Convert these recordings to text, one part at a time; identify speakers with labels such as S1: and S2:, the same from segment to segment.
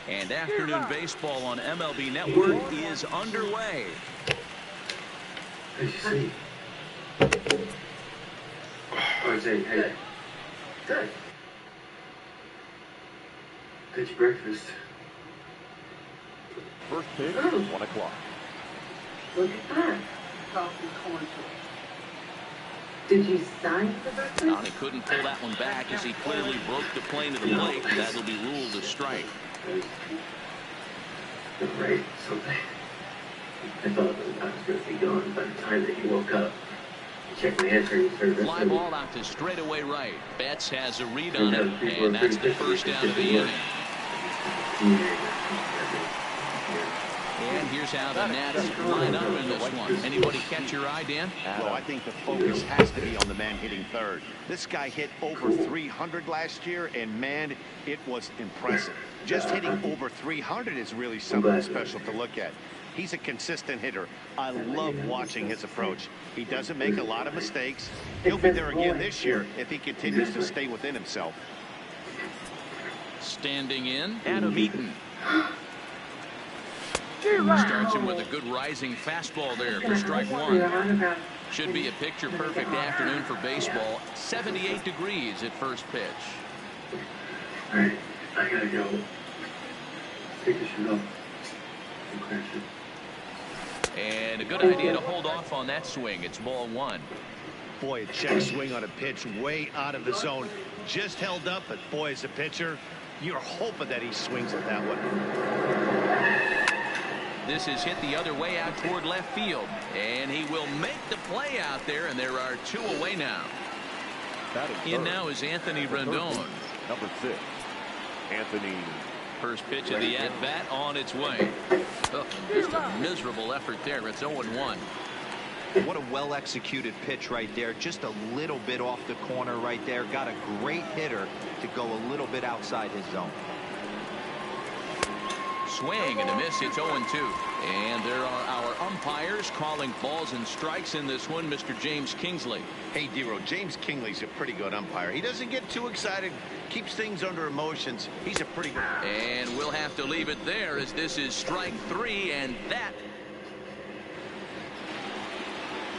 S1: And afternoon baseball on MLB Network is underway.
S2: Hey, hey. Good. Get your breakfast.
S3: First pitch, 1 o'clock.
S4: Look at that. Coffee corn toast. Did you sign for breakfast?
S1: He couldn't pull that one back as he clearly broke the plane to the plate. That'll be ruled a strike.
S2: Right, something. I thought I was going to be gone by the time that you woke up. Check my answering service.
S1: Fly ball out to straightaway right. Betts has a read on it, and that's the first down of the inning. And here's how the Nats line up in this one. Anybody catch your eye, Dan?
S5: Well, I think the focus has to be on the man hitting third. This guy hit over 300 last year, and man, it was impressive. Just hitting over 300 is really something special to look at. He's a consistent hitter. I love watching his approach. He doesn't make a lot of mistakes. He'll be there again this year if he continues to stay within himself.
S1: Standing in, Adam Eaton. Starts him with a good rising fastball there for strike one. Should be a picture-perfect afternoon for baseball. 78 degrees at first pitch.
S2: All right, I gotta go. Take a shoot off.
S1: And a good idea to hold off on that swing. It's ball one.
S5: Boy, a check swing on a pitch way out of the zone. Just held up, but boy, as a pitcher, you're hoping that he swings it that way.
S1: This is hit the other way out toward left field. And he will make the play out there, and there are two away now. In now is Anthony Rendon.
S3: Number 6, Anthony.
S1: First pitch of the at-bat on its way. Oh, just a miserable effort there. It's 0-1.
S6: What a well-executed pitch right there. Just a little bit off the corner right there. Got a great hitter to go a little bit outside his zone.
S1: Swing and a miss. It's 0-2. And there are our umpires calling balls and strikes in this one. Mr. James Kingsley.
S5: Hey, Dero, James Kingsley's a pretty good umpire. He doesn't get too excited, keeps things under emotions. He's a pretty good.
S1: And we'll have to leave it there as this is strike 3, and that.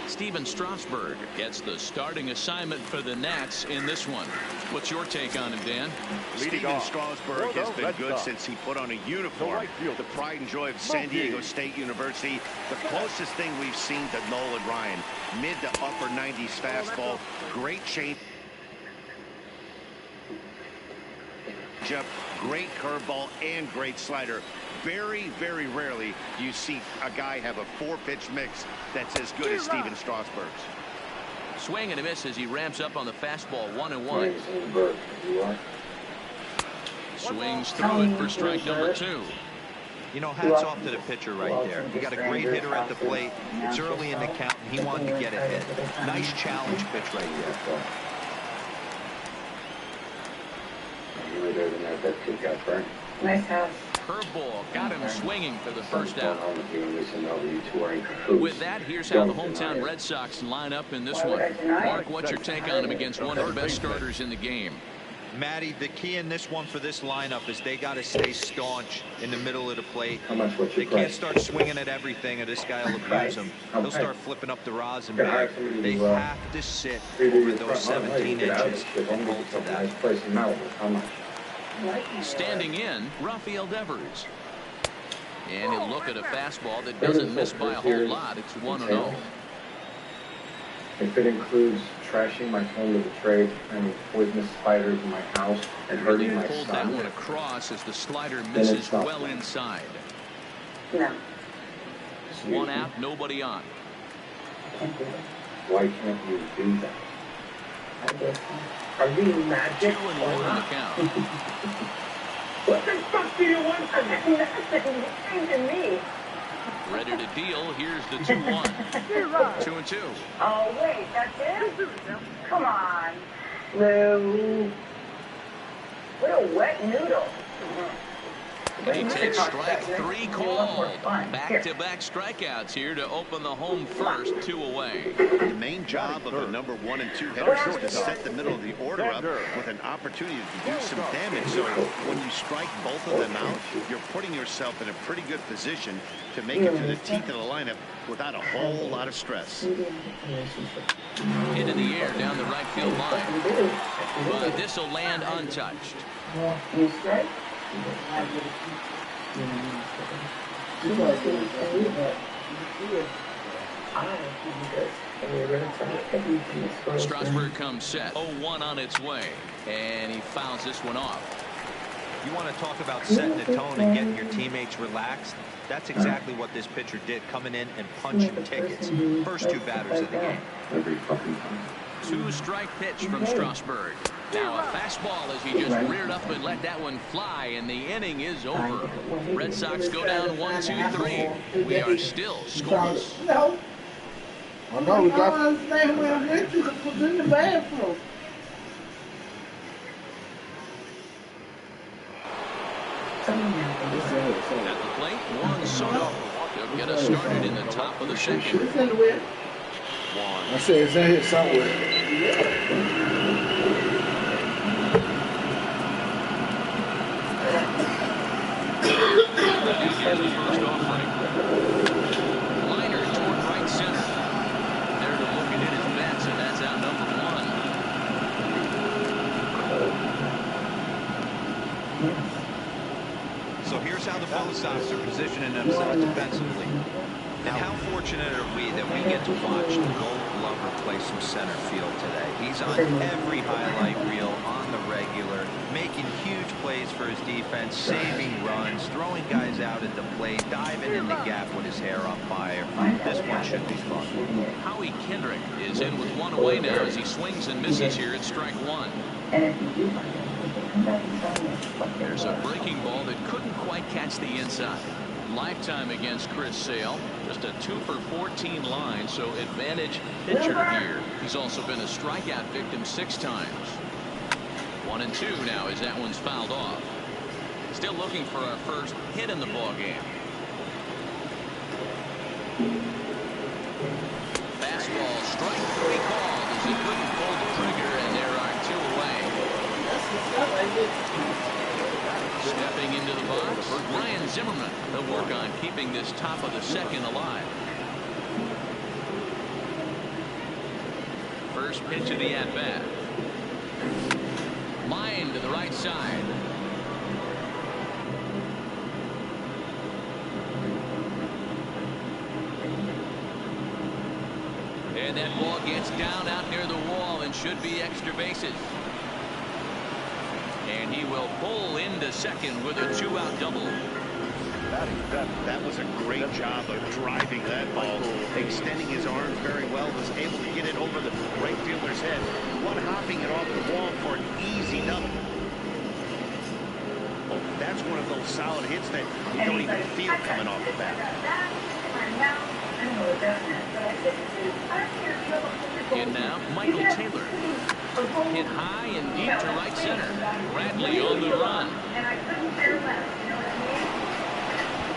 S1: Steven Strasburg gets the starting assignment for the Nats in this one. What's your take on him, Dan?
S5: Steven Strasburg has been good since he put on a uniform. The pride and joy of San Diego State University. The closest thing we've seen to Nolan Ryan. Mid to upper 90s fastball. Great change. Great curveball and great slider. Very, very rarely do you see a guy have a 4-pitch mix that's as good as Steven Strasburg's.
S1: Swing and a miss as he ramps up on the fastball. 1-1. Swings through it for strike number 2.
S6: You know, hats off to the pitcher right there. He got a great hitter at the plate. It's early in the count, and he wanted to get ahead. Nice challenge pitch right
S4: there. Nice house.
S1: Curveball got him swinging for the first out. With that, here's how the hometown Red Sox line up in this one. Mark, what's your take on him against one of the best starters in the game?
S6: Matty, the key in this one for this lineup is they got to stay staunch in the middle of the plate. They can't start swinging at everything, or this guy will abuse them. He'll start flipping up the rosin bag. They have to sit over those 17 inches and hold to that.
S1: Standing in, Rafael Devers. And he'll look at a fastball that doesn't miss by a whole lot. It's 1-0.
S7: If it includes trashing my phone with a trade and poisonous spiders in my house and hurting my son.
S1: Pulled that one across as the slider misses well inside.
S4: No.
S1: One out, nobody on.
S7: Why can't you do that?
S4: Are you magic?
S1: 2-1 on the count.
S4: What the fuck do you want from me? Nothing. You're to me.
S1: Ready to deal. Here's the 2-1. 2-2.
S4: Oh, wait, that's it? Come on. Lou. What a wet noodle.
S1: And he takes strike 3 called. Back-to-back strikeouts here to open the home first, 2 away.
S5: The main job of a number 1 and 2 hitter is to set the middle of the order up with an opportunity to do some damage. So when you strike both of them out, you're putting yourself in a pretty good position to make it to the teeth of the lineup without a whole lot of stress.
S1: Into the air down the right field line. But this will land untouched. Strasburg comes set. 0-1 on its way. And he fouls this one off.
S6: You want to talk about setting the tone and getting your teammates relaxed? That's exactly what this pitcher did, coming in and punching tickets. First 2 batters of the game.
S1: 2-strike pitch from Strasburg. Now a fastball as he just reared up and let that one fly, and the inning is over. Red Sox go down 1-2-3. We are still scoreless.
S8: No. I know we got. I don't understand where I went to put in the bathroom.
S1: At the plate, Juan Soto. He'll get us started in the top of the second.
S8: It's in the way.
S3: Juan.
S8: I said it's in here somewhere.
S1: Here's the first offering. Liner toward right center. There to look at it is Betts, and that's out number 1.
S6: So here's how the Blue Sox are positioning themselves defensively. And how fortunate are we that we get to watch the Gold Glover play some center field today. He's on every highlight reel on the regular, making huge plays for his defense, saving runs, throwing guys out at the plate, diving in the gap with his hair on fire. This one should be fun.
S1: Howie Kendrick is in with 1 away now as he swings and misses here at strike 1. There's a breaking ball that couldn't quite catch the inside. Lifetime against Chris Sale. Just a 2 for 14 line, so advantage pitcher here. He's also been a strikeout victim 6 times. 1-2 now as that one's fouled off. Still looking for our first hit in the ball game. Fastball strike 3 called as he couldn't pull the trigger, and there are 2 away. Stepping into the box, Ryan Zimmerman. They'll work on keeping this top of the second alive. First pitch of the at-bat. Line to the right side. And that ball gets down out near the wall and should be extra bases. And he will pull into second with a 2-out double.
S5: That was a great job of driving that ball, extending his arms very well, was able to get it over the right fielder's head, one-hopping it off the wall for an easy double. That's one of those solid hits that you don't even feel coming off the bat.
S1: And now Michael Taylor. Hit high and deep to right center. Bradley on the run.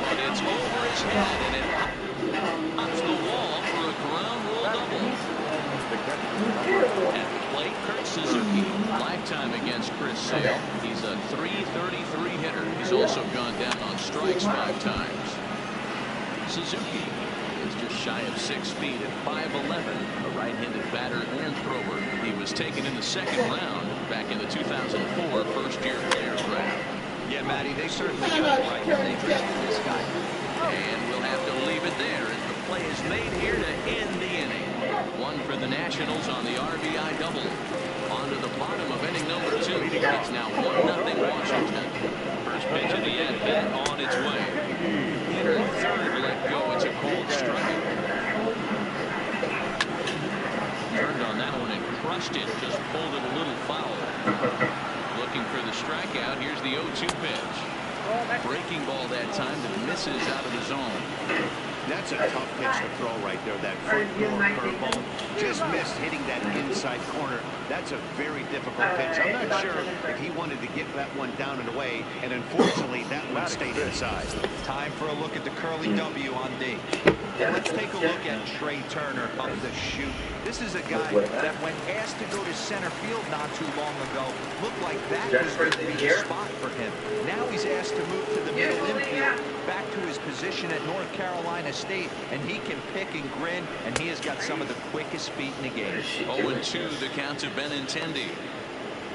S1: But it's over his head, and it pops the wall for a ground rule double. At the plate, Kurt Suzuki. Lifetime against Chris Sale. He's a .333 hitter. He's also gone down on strikes 5 times. Suzuki is just shy of 6 feet at 5'11", a right-handed batter and thrower. He was taken in the 2nd round back in the 2004 first-year players draft.
S6: Yeah, Matty, they certainly got it right when they drafted this guy.
S1: And we'll have to leave it there as the play is made here to end the inning. 1 for the Nationals on the RBI double. On to the bottom of inning number 2. It's now 1-0 Washington. First pitch of the at-bat on its way. Hitter third let go. It's a cold strike. Turned on that one and crushed it. Just pulled it a little foul. Looking for the strikeout. Here's the 0-2 pitch. Breaking ball that time that misses out of the zone.
S5: That's a tough pitch to throw right there, that front door curveball. Just missed hitting that inside corner. That's a very difficult pitch. I'm not sure if he wanted to get that one down and away, and unfortunately, that one stayed inside.
S6: Time for a look at the curly W on D. Let's take a look at Trey Turner up the chute. This is a guy that when asked to go to center field not too long ago, looked like that was going to be the spot for him. Now he's asked to move to the middle infield, back to his position at North Carolina State, and he can pick and grin, and he has got some of the quickest feet in the game.
S1: 0-2 the count to Benintendi.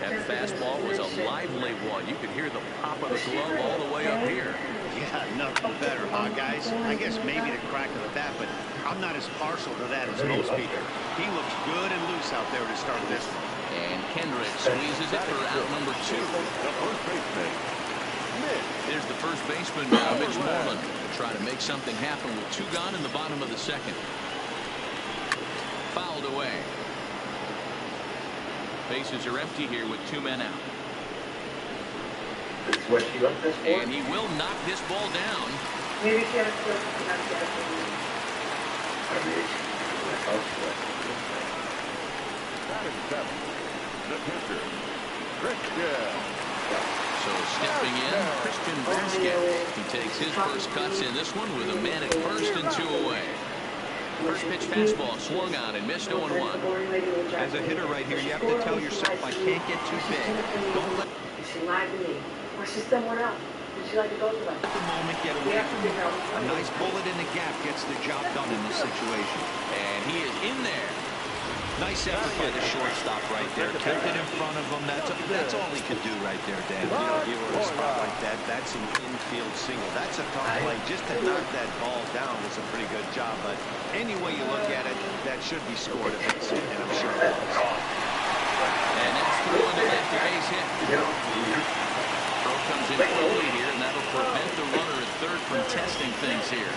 S1: That fastball was a lively one. You could hear the pop of the glove all the way up here.
S5: Yeah, nothing better, huh, guys? I guess maybe the crack of the bat, but I'm not as partial to that as most people. He looks good and loose out there to start this one.
S1: And Kendrick squeezes it for out number 2.
S3: The first baseman, Mitch.
S1: There's the first baseman now, Mitch Moreland, to try to make something happen with 2 gone in the bottom of the 2nd. Fouled away. Bases are empty here with 2 men out.
S2: This is what she left this for?
S1: And he will knock this ball down.
S4: Maybe she has to.
S3: Batting 7th, the pitcher, Christian.
S1: So stepping in, Christian Vasquez. He takes his first cuts in this one with a man at first and 2 away. First pitch fastball swung on and missed 0-1.
S6: As a hitter right here, you have to tell yourself, I can't get too big. Don't let
S4: She lied to me. Or she's someone else. Did she like to go to them?
S6: the moment get away from you. A nice bullet in the gap gets the job done in this situation.
S1: And he is in there.
S6: Nice effort by the shortstop right there. Kept it in front of him. That's all he could do right there, Dan.
S5: You know, you were in a spot like that. That's an infield single. That's a tough play. Just to knock that ball down was a pretty good job. But any way you look at it, that should be scored if it's hit, and I'm sure it was.
S1: And that's through into left base hit. Throw comes in early here, and that'll prevent the runner at third from testing things here.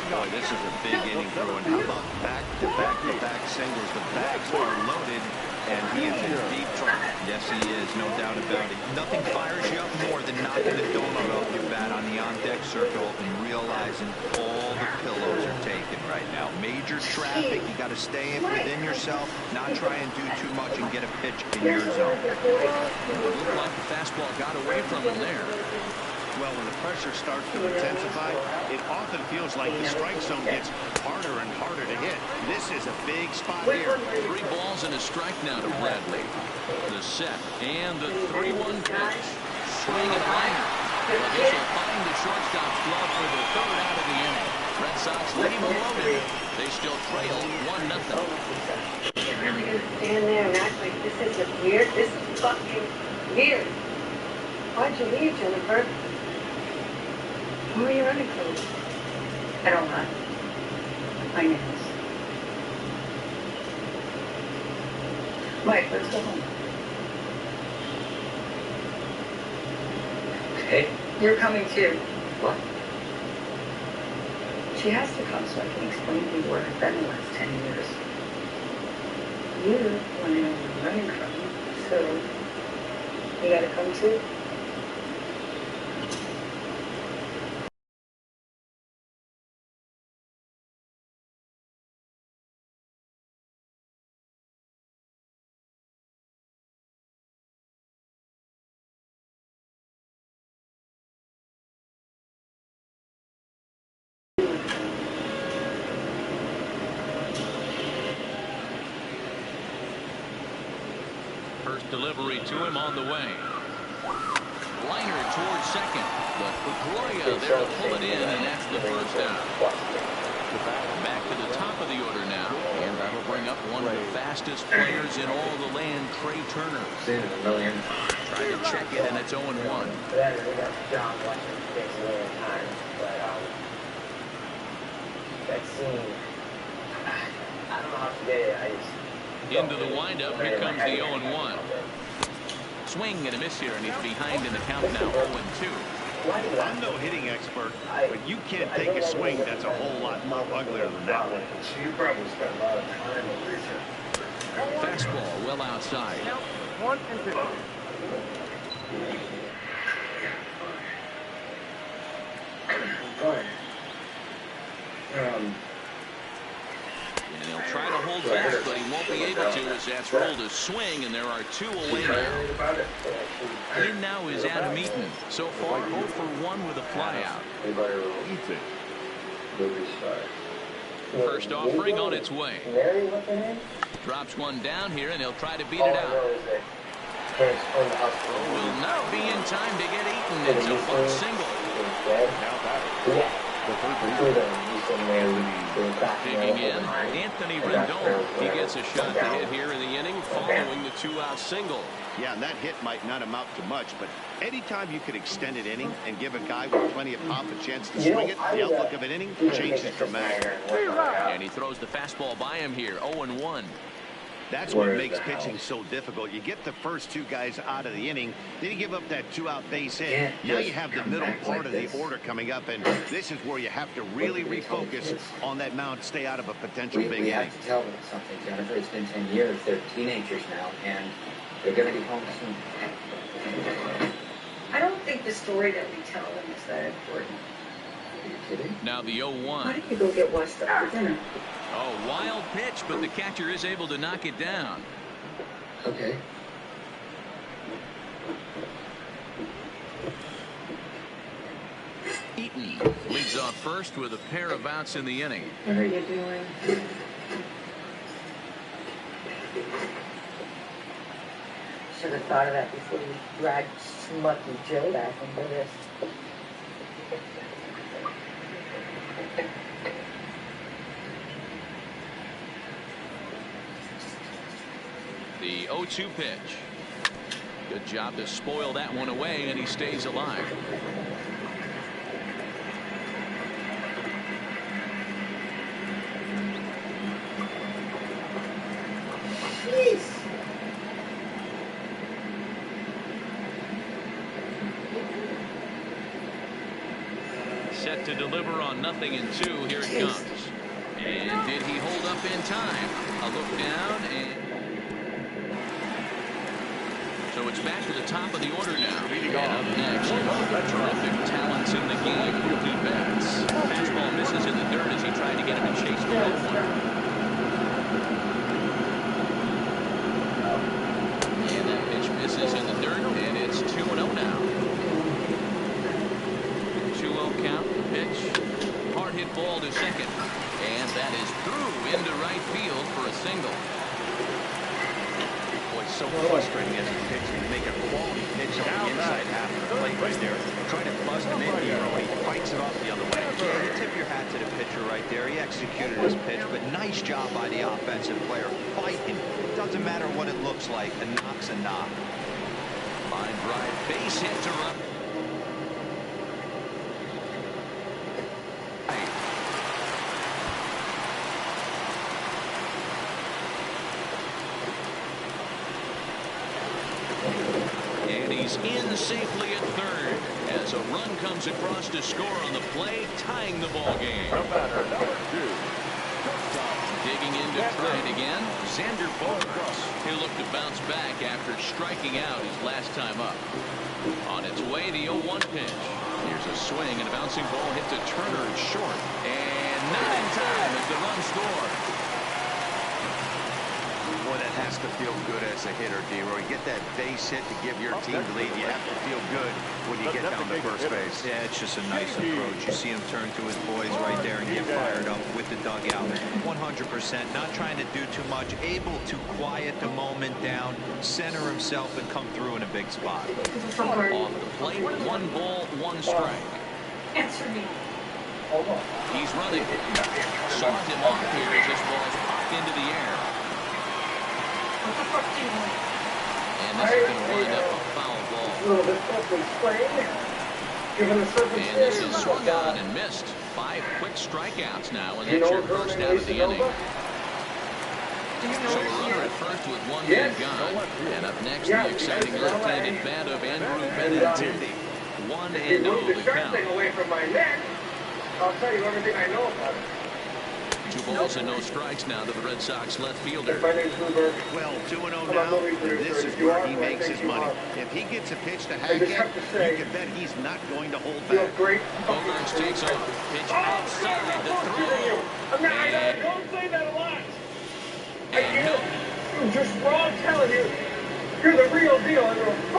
S5: Boy, this is a big inning through. And how about back-to-back singles? The bags are loaded, and he is in deep trouble.
S6: Yes, he is, no doubt about it. Nothing fires you up more than knocking the donut off your bat on the on-deck circle and realizing all the pillows are taken right now. Major traffic, you got to stay within yourself, not try and do too much and get a pitch in your zone.
S1: It looked like the fastball got away from him there.
S5: Well, when the pressure starts to intensify, it often feels like the strike zone gets harder and harder to hit. This is a big spot here.
S1: 3 balls and a strike now to Bradley. The set and the 3-1 pitch. Swing and a liner. But this will find the shortstop's glove for the 3rd out of the inning. Red Sox leave them loaded. They still trail 1-0.
S4: You're really going to stand there and act like this isn't weird? This is fucking weird. Why'd you leave, Jennifer? Who are you running from? I don't run. My nails. Mike, let's go home.
S2: Hey,
S4: You're coming too.
S2: what?
S4: She has to come so I can explain to you where I've been the last 10 years. You want to know where I'm running from, so you gotta come too.
S1: First delivery to him on the way. Liner towards second, but Pedroia there to pull it in, and that's the 1st out. Back to the top of the order now, and that'll bring up one of the fastest players in all the land, Trey Turner.
S2: Seen it a million.
S1: Trying to check it, and it's 0-1.
S2: We got John watching the game a million times, but that scene, I don't know how to get it. I just
S1: Into the windup, here comes the 0-1. Swing and a miss here, and he's behind in the count now, 0-2.
S5: I'm no hitting expert, but you can't take a swing that's a whole lot more uglier than that one.
S2: So you probably spent a lot of time over here.
S1: Fastball well outside.
S8: 1 and 2.
S2: Fine.
S1: hold fast, but he won't be able to as that's rolled a swing, and there are 2 away now. In now is Adam Eaton. So far, 0 for 1 with a flyout. First offering on its way. Drops one down here, and he'll try to beat it out. Will not be in time to get Eaton. It's a bunt single. Digging in, Anthony Rendon. He gets a shot to hit here in the inning following the 2-out single.
S5: Yeah, and that hit might not amount to much, but anytime you could extend an inning and give a guy with plenty of pop a chance to swing it, the outlook of an inning changes dramatically.
S1: And he throws the fastball by him here, 0-1.
S5: That's what makes pitching so difficult. You get the first 2 guys out of the inning, then you give up that 2-out base hit. Now you have the middle part of the order coming up, and this is where you have to really refocus on that mound, stay out of a potential big inning.
S9: We have to tell them something, Jennifer. It's been 10 years. They're teenagers now, and they're going to be home soon.
S4: I don't think the story that we tell them is that important.
S9: Are you kidding?
S1: Now the 0-1.
S4: Why don't you go get washed up for dinner?
S1: Oh, wild pitch, but the catcher is able to knock it down.
S9: Okay.
S1: Eaton leads off first with a pair of outs in the inning.
S4: What are you doing? Should have thought of that before you dragged Smucky Joe back into this.
S1: The 0-2 pitch. Good job to spoil that one away, and he stays alive.
S4: Jeez.
S1: Set to deliver on 0-2. Here it comes. And did he hold up in time? A look down, and so it's back to the top of the order now. And up next, terrific talents in the game for defense. Fastball misses in the dirt as he tried to get him to chase the low one. And that pitch misses in the dirt, and it's 2-0 now. 2-0 count, pitch. Hard hit ball to second. And that is through into right field for a single.
S5: So frustrating as a pitcher to make a quality pitch on the inside half of the plate right there. Trying to bust him in here, he fights it off the other way.
S6: Yeah, you tip your hat to the pitcher right there. He executed his pitch, but nice job by the offensive player. Fighting. Doesn't matter what it looks like. A knock's a knock.
S1: Line drive, base hit to run. In safely at third as a run comes across to score on the play, tying the ball game. Digging in to try it again, Xander Bogaerts. He'll look to bounce back after striking out his last time up. On its way, the 0-1 pitch. Here's a swing and a bouncing ball hit to Turner and short, and not in time as the run scores.
S5: Boy, that has to feel good as a hitter, D-Roy. Get that base hit to give your team the lead. You have to feel good when you get down to first base.
S6: Yeah, it's just a nice approach. You see him turn to his boys right there and get fired up with the dugout. 100%, not trying to do too much, able to quiet the moment down, center himself, and come through in a big spot.
S1: Off the plate, 1 ball, 1 strike.
S4: Answer me.
S1: He's running. Sawed him off here as this ball is popped into the air. And this is going to wind up a foul ball.
S8: A little bit tough to explain, given the circumstances.
S1: And this is swung on and missed. 5 quick strikeouts now, and that's your first out of the inning. So a runner at first with 1 man gone. And up next, the exciting left-handed bat of Andrew Benintendi. 1-0 the count.
S8: Away from my neck. I'll tell you everything I know about it.
S1: 2 balls and no strikes now to the Red Sox left fielder.
S5: Well, 2-0 now, and this is where he makes his money. If he gets a pitch to hack at, you can bet he's not going to hold back.
S1: Bogaerts takes over. Pitch outside the throw.
S8: Don't say that a lot.
S7: I'm just raw telling you, you're the real deal.